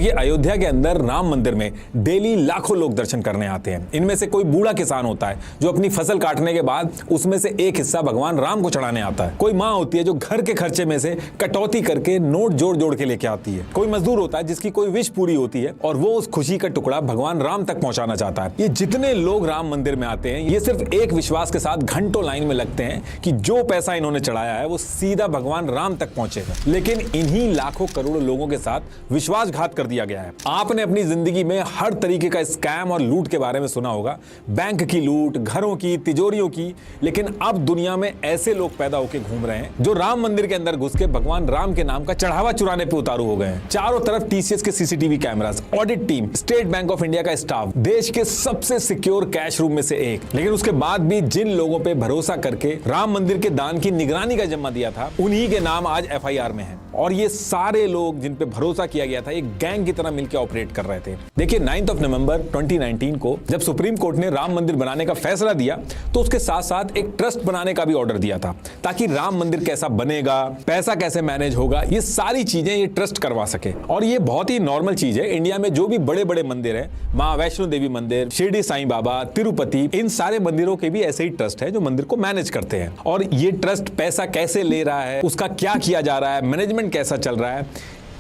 देखिए, अयोध्या के अंदर राम मंदिर में डेली लाखों लोग दर्शन करने आते हैं। इनमें से कोई बूढ़ा किसान होता है जो अपनी फसल काटने के बाद उसमें से एक हिस्सा भगवान राम को चढ़ाने आता है। कोई माँ होती है जो घर के खर्चे में से कटौती करके नोट जोड़ जोड़ के लेके आती है। कोई मजदूर होता है जिसकी कोई विश पूरी होती है और वो उस खुशी का टुकड़ा भगवान राम तक पहुंचाना चाहता है। ये जितने लोग राम मंदिर में आते हैं, ये सिर्फ एक विश्वास के साथ घंटों लाइन में लगते हैं कि जो पैसा इन्होंने चढ़ाया है वो सीधा भगवान राम तक पहुंचेगा। लेकिन इन्हीं लाखों करोड़ों लोगों के साथ विश्वासघात कर दिया गया है। आपने अपनी जिंदगी में हर तरीके का स्कैम और लूट के बारे में सुना होगा, बैंक की लूट, घरों की, तिजोरियों की। लेकिन अब दुनिया में ऐसे लोग पैदा होकर घूम रहे हैं जो राम मंदिर के अंदर घुस के भगवान राम के नाम का चढ़ावा चुराने पे उतारू हो गए हैं। चारों तरफ टीसीएस के CCTV cameras, audit team, state bank of India का स्टाफ, देश के सबसे सिक्योर कैश रूम में से एक। लेकिन उसके बाद भी जिन लोगों पे भरोसा करके राम मंदिर के दान की निगरानी का जिम्मा दिया था, उन्हीं के नाम आज एफआईआर में है। और ये सारे लोग जिन पे भरोसा किया गया था, एक गैंग की तरह मिलकर ऑपरेट कर रहे थे। देखिए, 9 नवंबर 2019 को जब सुप्रीम कोर्ट ने राम मंदिर बनाने का फैसला दिया तो उसके साथ साथ एक ट्रस्ट बनाने का भी ऑर्डर दिया था, ताकि राम मंदिर कैसा बनेगा, पैसा कैसे मैनेज होगा, ये सारी चीजें ये ट्रस्ट करवा सके। और ये बहुत ही नॉर्मल चीज है। इंडिया में जो भी बड़े बड़े मंदिर हैं, माँ वैष्णो देवी मंदिर, शिरडी साईं बाबा, तिरुपति, इन सारे मंदिरों के भी ऐसे ही ट्रस्ट है जो मंदिर को मैनेज करते हैं। और ये ट्रस्ट पैसा कैसे ले रहा है, उसका क्या किया जा रहा है, मैनेजमेंट कैसा चल रहा है,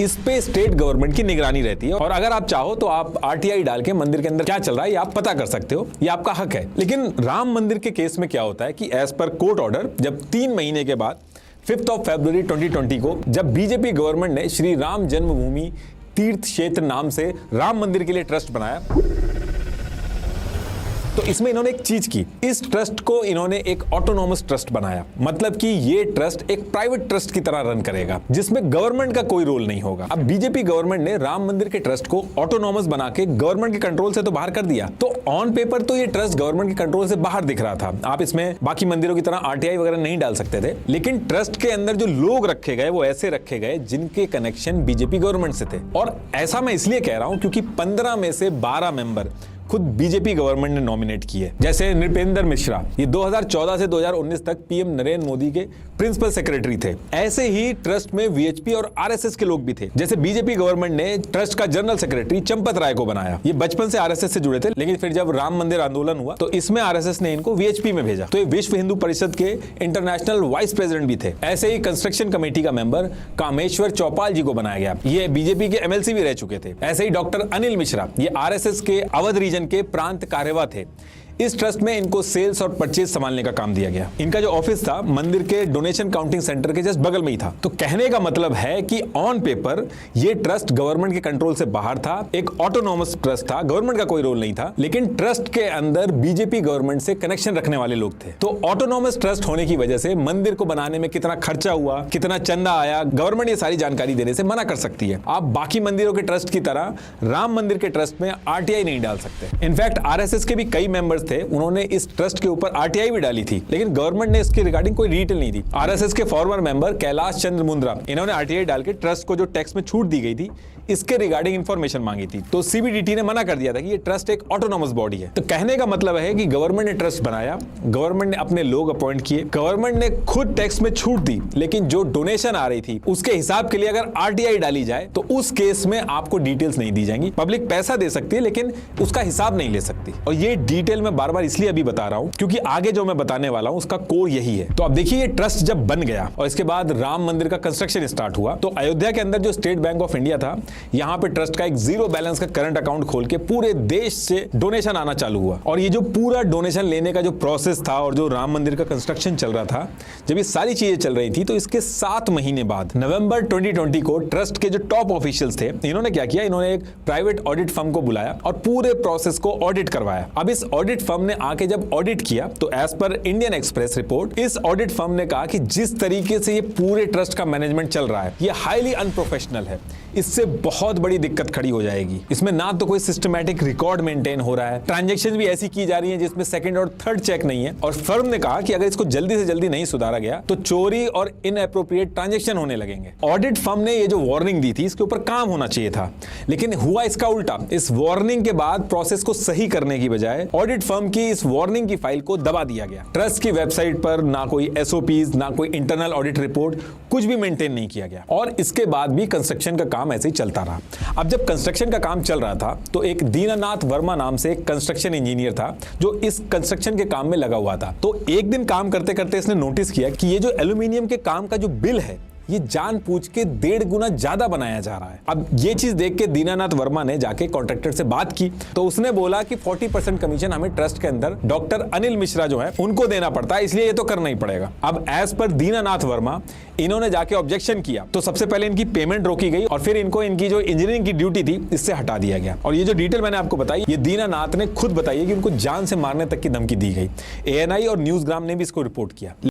इस पे स्टेट गवर्नमेंट की निगरानी रहती है। और अगर आप चाहो तो आप आरटीआई डाल के मंदिर के अंदर क्या चल रहा है ये आप पता कर सकते हो, ये आपका हक है। लेकिन राम मंदिर के केस में क्या होता है कि एज पर कोर्ट ऑर्डर, जब 3 महीने के बाद 5 फरवरी 2020 को जब बीजेपी गवर्नमेंट ने श्री राम जन्मभूमि तीर्थ क्षेत्र नाम से राम मंदिर के लिए ट्रस्ट बनाया, तो इसमें इन्होंने एक चीज की, इस ट्रस्ट को इन्होंने एक ऑटोनॉमस ट्रस्ट बनाया। मतलब कि ये ट्रस्ट एक प्राइवेट ट्रस्ट की तरह रन करेगा, जिसमें गवर्नमेंट का कोई रोल नहीं होगा। अब बीजेपी गवर्नमेंट ने राम मंदिर के ट्रस्ट को ऑटोनॉमस बना के गवर्नमेंट के कंट्रोल से तो बाहर कर दिया। तो ऑन पेपर तो ये ट्रस्ट गवर्नमेंट के कंट्रोल से बाहर दिख रहा था। आप इसमें बाकी मंदिरों की तरह आरटीआई वगैरह नहीं डाल सकते थे। लेकिन ट्रस्ट के अंदर जो लोग रखे गए वो ऐसे रखे गए जिनके कनेक्शन बीजेपी गवर्नमेंट से थे। और ऐसा मैं इसलिए कह रहा हूं क्योंकि 15 में से 12 मेंबर खुद बीजेपी गवर्नमेंट ने नॉमिनेट किए। जैसे नृपेंद्र मिश्रा, ये 2014 से 2019 तक पीएम नरेंद्र मोदी के प्रिंसिपल सेक्रेटरी थे। ऐसे ही ट्रस्ट में वीएचपी और आरएसएस के लोग भी थे। जैसे बीजेपी गवर्नमेंट ने ट्रस्ट का जनरल सेक्रेटरी चंपत राय को बनाया। ये बचपन से आरएसएस से जुड़े थे, लेकिन फिर जब राम मंदिर आंदोलन हुआ तो इसमें आरएसएस ने इनको वीएचपी में भेजा। तो ये विश्व हिंदू परिषद के इंटरनेशनल वाइस प्रेसिडेंट भी थे। ऐसे ही कंस्ट्रक्शन कमेटी का मेंबर कामेश्वर चौपाल जी को बनाया गया। ये बीजेपी के एमएलसी भी रह चुके थे। ऐसे ही डॉक्टर अनिल मिश्रा, ये आरएसएस के अवध रीजन के प्रांत कार्यवाह थे। इस ट्रस्ट में इनको सेल्स और परचेज संभालने का काम दिया गया। इनका जो ऑफिस था मंदिर के डोनेशन काउंटिंग सेंटर के जस्ट बगल में ही था। तो कहने का मतलब है कि ऑन पेपर ये ट्रस्ट गवर्नमेंट के कंट्रोल से बाहर था, एक ऑटोनॉमस ट्रस्ट था, गवर्नमेंट का कोई रोल नहीं था। लेकिन ट्रस्ट के अंदर बीजेपी गवर्नमेंट से कनेक्शन रखने वाले लोग थे। तो ऑटोनॉमस ट्रस्ट होने की वजह से मंदिर को बनाने में कितना खर्चा हुआ, कितना चंदा आया, गवर्नमेंट ये सारी जानकारी देने से मना कर सकती है। आप बाकी मंदिरों के ट्रस्ट की तरह राम मंदिर के ट्रस्ट में आरटीआई नहीं डाल सकते। इनफैक्ट आरएसएस के भी कई मेंबर्स थे, उन्होंने इस ट्रस्ट के ऊपर आरटीआई भी डाली थी, लेकिन गवर्नमेंट ने इसके रिगार्डिंग कोई डिटेल नहीं दी। आरएसएस के फॉर्मर मेंबर कैलाश चंद्र मुंद्रा, इन्होंने आरटीआई डाल के ट्रस्ट को जो टैक्स में छूट दी गई थी इसके रिगार्डिंग इंफॉर्मेशन मांगी थी। तो सीबीडीटी ने मना कर दिया था कि ये ट्रस्ट एक ऑटोनॉमस बॉडी है। तो कहने का मतलब है कि गवर्नमेंट ने ट्रस्ट बनाया, गवर्नमेंट ने अपने लोग अपॉइंट किए, गवर्नमेंट ने खुद टैक्स में छूट दी, लेकिन जो डोनेशन आ रही थी उसके हिसाब के लिए अगर आरटीआई डाली जाए तो उस केस में आपको डिटेल्स नहीं दी जाएंगी। पब्लिक पैसा दे सकती है लेकिन उसका हिसाब नहीं ले सकती। और ये डिटेल मैं बार बार इसलिए अभी बता रहा हूं क्योंकि आगे जो मैं बताने वाला हूं उसका कोर यही है। तो अब देखिए, ये ट्रस्ट जब बन गया और इसके बाद राम मंदिर का कंस्ट्रक्शन स्टार्ट हुआ तो अयोध्या के अंदर जो स्टेट बैंक ऑफ इंडिया था, यहां पे ट्रस्ट का एक जीरो बैलेंस का करंट अकाउंट खोल के पूरे देश से डोनेशन आना चालू हुआ। और ये जो पूरा डोनेशन लेने का जो प्रोसेस था और जो राम मंदिर का कंस्ट्रक्शन चल रहा था, जब ये सारी चीजें चल रही थी तो इसके 7 महीने बाद नवंबर 2020 को ट्रस्ट के जो टॉप ऑफिशियल्स थे, इन्होंने क्या किया, इन्होंने एक प्राइवेट ऑडिट फर्म को बुलाया और पूरे प्रोसेस को ऑडिट करवाया। अब इस ऑडिट फर्म ने आके जब ऑडिट किया तो as per Indian Express report, इस ऑडिट फर्म ने कहा कि जिस तरीके से ये पूरे ट्रस्ट का मैनेजमेंट चल रहा है ये हाईली अनप्रोफेशनल है, इससे बहुत बड़ी दिक्कत खड़ी हो जाएगी। इसमें ना तो कोई सिस्टमैटिक रिकॉर्ड मेंटेन हो रहा है, ट्रांजैक्शन भी ऐसी की जा रही है जिसमें सेकंड और थर्ड चेक नहीं है। और फर्म ने कहा कि अगर इसको जल्दी से जल्दी नहीं सुधारा गया तो चोरी और इनएप्रोप्रिएट ट्रांजैक्शन होने लगेंगे। ऑडिट फर्म ने ये जो वार्निंग दी थी इसके ऊपर काम होना चाहिए था, लेकिन हुआ इसका उल्टा। इस वार्निंग के बाद प्रोसेस को सही करने की बजाय ऑडिट फर्म की इस वार्निंग की फाइल को दबा दिया गया। ट्रस्ट की वेबसाइट पर ना कोई एसओपीज, ना कोई इंटरनल ऑडिट रिपोर्ट, कुछ भी मेंटेन नहीं किया गया और इसके बाद भी कंस्ट्रक्शन का काम ऐसे ही चलता रहा। अब जब कंस्ट्रक्शन का काम चल रहा था तो एक दीनानाथ वर्मा नाम से एक कंस्ट्रक्शन इंजीनियर था जो इस कंस्ट्रक्शन के काम में लगा हुआ था। तो एक दिन काम करते करते इसने नोटिस किया कि ये जो एल्यूमिनियम के काम का जो बिल है ये जानबूझ के 1.5 गुना ज्यादा बनाया जा रहा है। अब ये चीज देख के दीनानाथ वर्मा ने जाके कॉन्ट्रैक्टर से बात की तो उसने बोला कि 40% कमीशन हमें ट्रस्ट के अंदर डॉक्टर अनिल मिश्रा जो है उनको देना पड़ता है, इसलिए ये तो करना ही पड़ेगा। अब एज पर दीनानाथ वर्मा इन्होंने जाके ऑब्जेक्शन किया तो सबसे पहले इनकी पेमेंट रोकी गई और फिर इनको इनकी जो इंजीनियरिंग की ड्यूटी थी इससे हटा दिया गया। और ये जो डिटेल मैंने आपको बताई ये दीनानाथ ने खुद बताई कि उनको जान से मारने तक की धमकी दी गई। ANI और न्यूज़ग्राम ने भी इसको रिपोर्ट किया।